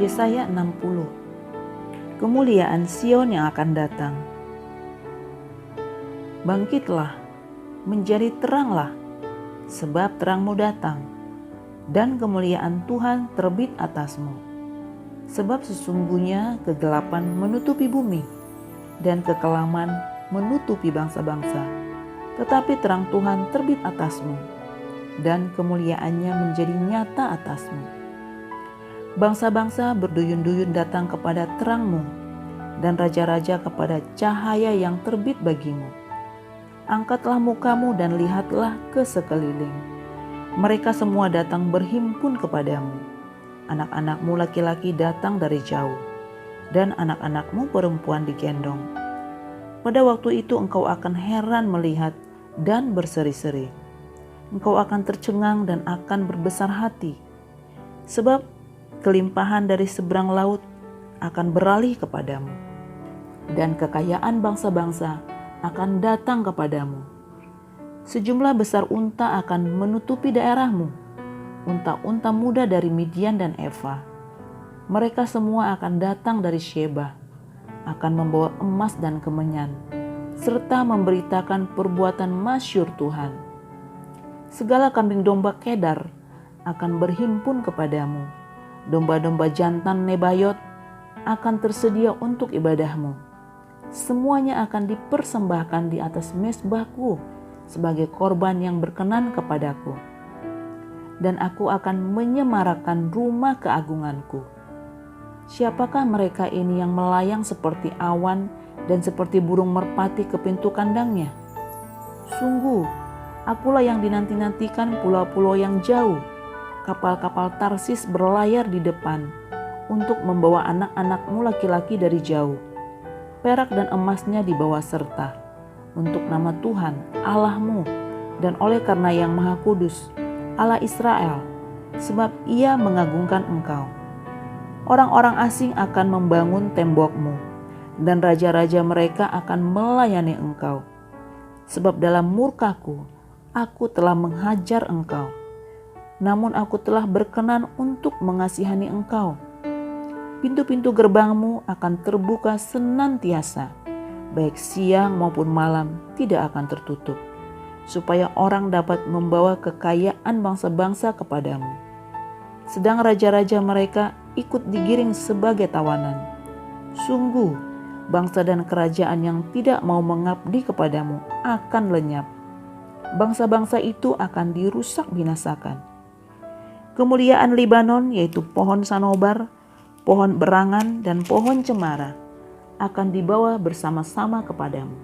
Yesaya 60. Kemuliaan Sion yang akan datang. Bangkitlah, menjadi teranglah, sebab terangmu datang, dan kemuliaan Tuhan terbit atasmu. Sebab sesungguhnya kegelapan menutupi bumi, dan kekelaman menutupi bangsa-bangsa. Tetapi terang Tuhan terbit atasmu, dan kemuliaannya menjadi nyata atasmu. Bangsa-bangsa berduyun-duyun datang kepada terangmu, dan raja-raja kepada cahaya yang terbit bagimu. Angkatlah mukamu dan lihatlah ke sekeliling. Mereka semua datang berhimpun kepadamu. Anak-anakmu laki-laki datang dari jauh, dan anak-anakmu perempuan digendong. Pada waktu itu engkau akan heran melihat dan berseri-seri. Engkau akan tercengang dan akan berbesar hati, sebab kelimpahan dari seberang laut akan beralih kepadamu, dan kekayaan bangsa-bangsa akan datang kepadamu. Sejumlah besar unta akan menutupi daerahmu, unta-unta muda dari Midian dan Eva. Mereka semua akan datang dari Sheba, akan membawa emas dan kemenyan, serta memberitakan perbuatan masyhur Tuhan. Segala kambing domba Kedar akan berhimpun kepadamu. Domba-domba jantan Nebayot akan tersedia untuk ibadahmu. Semuanya akan dipersembahkan di atas mezbahku sebagai korban yang berkenan kepadaku. Dan aku akan menyemarakan rumah keagunganku. Siapakah mereka ini yang melayang seperti awan dan seperti burung merpati ke pintu kandangnya? Sungguh, akulah yang dinanti-nantikan pulau-pulau yang jauh. Kapal-kapal Tarsis berlayar di depan untuk membawa anak-anakmu laki-laki dari jauh. Perak dan emasnya dibawa serta untuk nama Tuhan Allahmu dan oleh karena Yang Maha Kudus, Allah Israel, sebab Ia mengagungkan engkau. Orang-orang asing akan membangun tembokmu, dan raja-raja mereka akan melayani engkau. Sebab dalam murkaku, aku telah menghajar engkau. Namun aku telah berkenan untuk mengasihani engkau. Pintu-pintu gerbangmu akan terbuka senantiasa, baik siang maupun malam tidak akan tertutup, supaya orang dapat membawa kekayaan bangsa-bangsa kepadamu. Sedang raja-raja mereka ikut digiring sebagai tawanan. Sungguh, bangsa dan kerajaan yang tidak mau mengabdi kepadamu akan lenyap. Bangsa-bangsa itu akan dirusak binasakan. Kemuliaan Libanon, yaitu pohon sanobar, pohon berangan, dan pohon cemara, akan dibawa bersama-sama kepadamu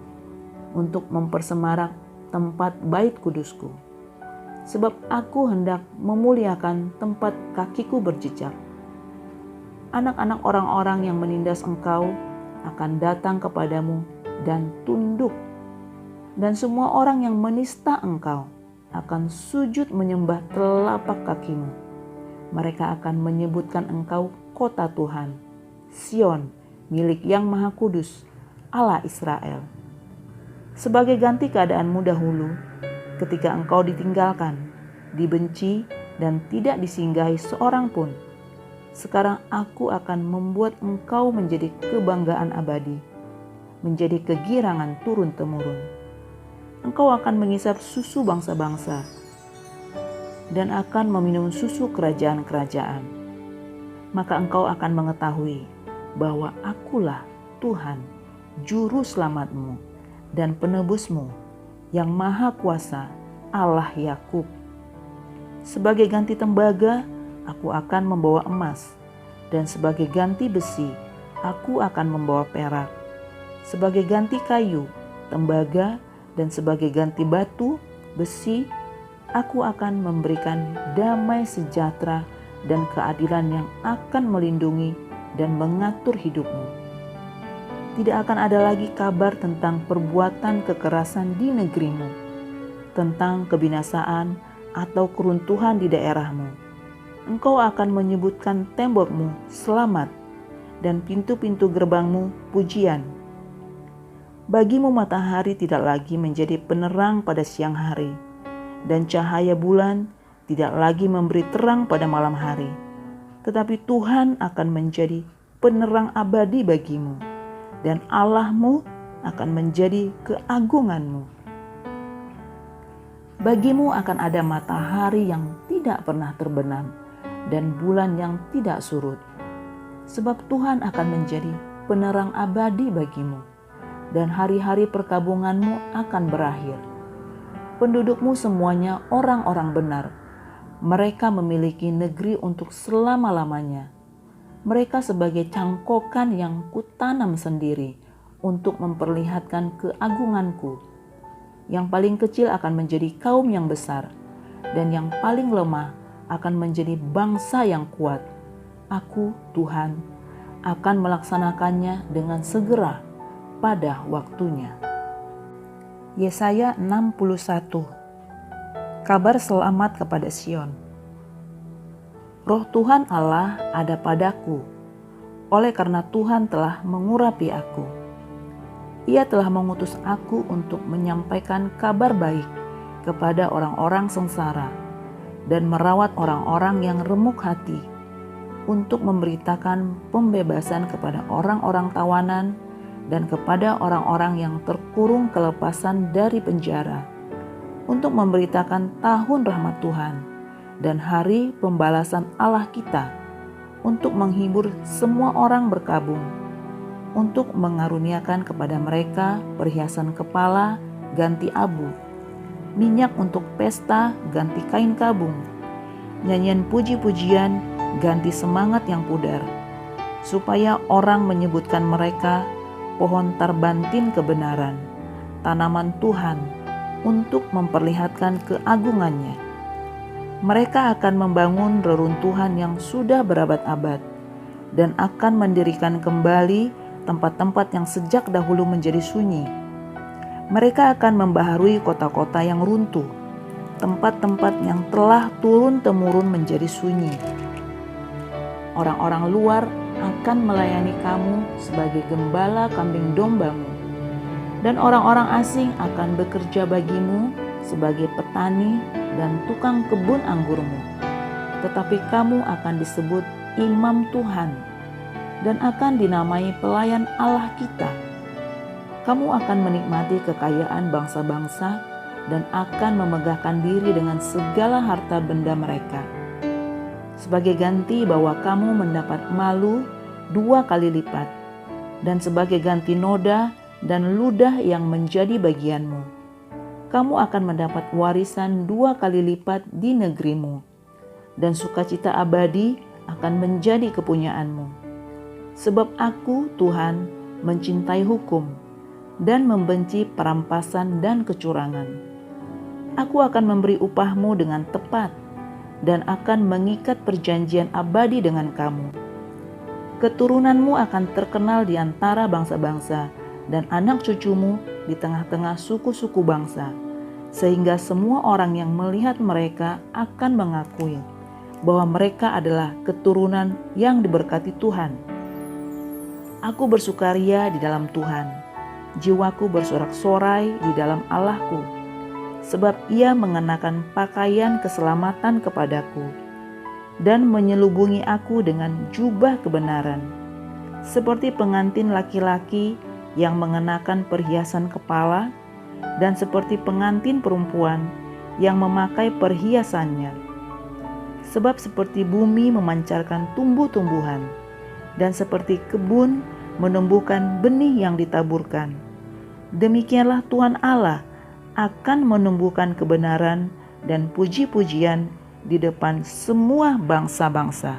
untuk mempersemarak tempat bait kudusku. Sebab aku hendak memuliakan tempat kakiku berjejak. Anak-anak orang-orang yang menindas engkau akan datang kepadamu dan tunduk. Dan semua orang yang menista engkau akan sujud menyembah telapak kakimu. Mereka akan menyebutkan engkau kota Tuhan, Sion, milik Yang Maha Kudus, Allah Israel. Sebagai ganti keadaanmu dahulu, ketika engkau ditinggalkan, dibenci, dan tidak disinggahi seorang pun, sekarang aku akan membuat engkau menjadi kebanggaan abadi, menjadi kegirangan turun-temurun. Engkau akan mengisap susu bangsa-bangsa, dan akan meminum susu kerajaan-kerajaan. Maka engkau akan mengetahui bahwa akulah Tuhan, Juru Selamatmu dan Penebusmu, yang Maha Kuasa, Allah Yakub. Sebagai ganti tembaga, aku akan membawa emas, dan sebagai ganti besi, aku akan membawa perak. Sebagai ganti kayu, tembaga, dan sebagai ganti batu, besi, aku akan memberikan damai sejahtera dan keadilan yang akan melindungi dan mengatur hidupmu. Tidak akan ada lagi kabar tentang perbuatan kekerasan di negerimu, tentang kebinasaan atau keruntuhan di daerahmu. Engkau akan menyebutkan tembokmu selamat dan pintu-pintu gerbangmu pujian. Bagimu matahari tidak lagi menjadi penerang pada siang hari, dan cahaya bulan tidak lagi memberi terang pada malam hari. tetapi Tuhan akan menjadi penerang abadi bagimu, dan Allahmu akan menjadi keagunganmu. Bagimu akan ada matahari yang tidak pernah terbenam, dan bulan yang tidak surut. Sebab Tuhan akan menjadi penerang abadi bagimu, dan hari-hari perkabunganmu akan berakhir. Pendudukmu semuanya orang-orang benar. Mereka memiliki negeri untuk selama-lamanya. Mereka sebagai cangkokan yang kutanam sendiri untuk memperlihatkan keagunganku. Yang paling kecil akan menjadi kaum yang besar, dan yang paling lemah akan menjadi bangsa yang kuat. Aku, Tuhan, akan melaksanakannya dengan segera pada waktunya. Yesaya 61. Kabar selamat kepada Sion. Roh Tuhan Allah ada padaku, oleh karena Tuhan telah mengurapi aku. Ia telah mengutus aku untuk menyampaikan kabar baik kepada orang-orang sengsara dan merawat orang-orang yang remuk hati, untuk memberitakan pembebasan kepada orang-orang tawanan dan kepada orang-orang yang terkurung kelepasan dari penjara, untuk memberitakan tahun rahmat Tuhan dan hari pembalasan Allah kita, untuk menghibur semua orang berkabung, untuk mengaruniakan kepada mereka perhiasan kepala ganti abu, minyak untuk pesta ganti kain kabung, nyanyian puji-pujian ganti semangat yang pudar, supaya orang menyebutkan mereka pohon tarbantin kebenaran, tanaman Tuhan, untuk memperlihatkan keagungannya. Mereka akan membangun reruntuhan yang sudah berabad-abad, dan akan mendirikan kembali tempat-tempat yang sejak dahulu menjadi sunyi. Mereka akan membaharui kota-kota yang runtuh, tempat-tempat yang telah turun-temurun menjadi sunyi. Orang-orang luar akan melayani kamu sebagai gembala kambing dombamu, dan orang-orang asing akan bekerja bagimu sebagai petani dan tukang kebun anggurmu. Tetapi kamu akan disebut imam Tuhan, dan akan dinamai pelayan Allah kita. Kamu akan menikmati kekayaan bangsa-bangsa, dan akan memegahkan diri dengan segala harta benda mereka. Sebagai ganti bahwa kamu mendapat malu 2 kali lipat, dan sebagai ganti noda dan ludah yang menjadi bagianmu, kamu akan mendapat warisan 2 kali lipat di negerimu, dan sukacita abadi akan menjadi kepunyaanmu. Sebab aku, Tuhan, mencintai hukum dan membenci perampasan dan kecurangan. Aku akan memberi upahmu dengan tepat, dan akan mengikat perjanjian abadi dengan kamu. Keturunanmu akan terkenal di antara bangsa-bangsa, dan anak cucumu di tengah-tengah suku-suku bangsa, sehingga semua orang yang melihat mereka akan mengakui bahwa mereka adalah keturunan yang diberkati Tuhan. Aku bersukaria di dalam Tuhan, jiwaku bersorak-sorai di dalam Allahku, sebab Ia mengenakan pakaian keselamatan kepadaku dan menyelubungi aku dengan jubah kebenaran, seperti pengantin laki-laki yang mengenakan perhiasan kepala, dan seperti pengantin perempuan yang memakai perhiasannya. Sebab seperti bumi memancarkan tumbuh-tumbuhan, dan seperti kebun menumbuhkan benih yang ditaburkan, demikianlah Tuhan Allah akan menumbuhkan kebenaran dan puji-pujian di depan semua bangsa-bangsa.